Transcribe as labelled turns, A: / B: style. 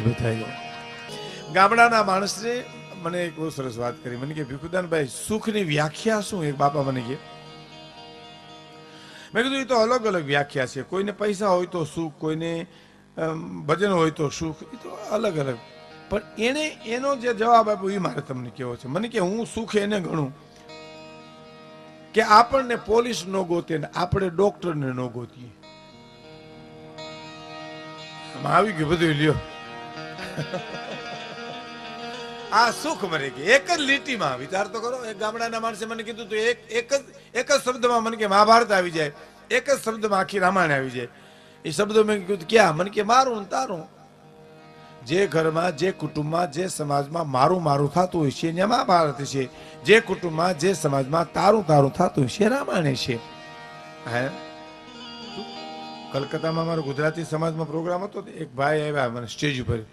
A: ઊભી થાય. ગામડાના માણસને મને એક બહુ સરસ વાત કરી. મને કે ભીખુદાનભાઈ, સુખની વ્યાખ્યા શું? એક બાપા મને કે. મેં કીધું એ તો અલગ અલગ વ્યાખ્યા છે. કોઈને પૈસા હોય તો સુખ, કોઈને ભજન હોય તો સુખ, એ તો અલગ અલગ. પણ એને એનો જે જવાબ આપ્યો એ મારે તમને કહેવો છે. મને કે હું સુખ એને ગણું કે આપણને પોલીસ ન ગોતે ને આપણે ડોક્ટરને ન ગોતીએ. આવી ગયું બધું, લ્યો. આ સુખ મને કે એક જ લીટીમાં વિચાર તો કરો. એક ગામડાના માણસે મને કીધું તો એક જ શબ્દમાં મને કે મહાભારત આવી જાય, એક જ શબ્દમાં આખી રામાયણ આવી જાય. એ શબ્દો મેં કીધું ક્યાં? મને કે મારું ને તારું. જે ઘરમાં, જે કુટુંબમાં, જે સમાજમાં મારું મારું થતું હોય છે ત્યાં મહાભારત છે. જે કુટુંબમાં, જે સમાજમાં તારું તારું થતું હોય છે રામાયણ છે. હે, કલકત્તામાં મારો ગુજરાતી સમાજમાં પ્રોગ્રામ હતો. એક ભાઈ આવ્યા મને સ્ટેજ ઉપર.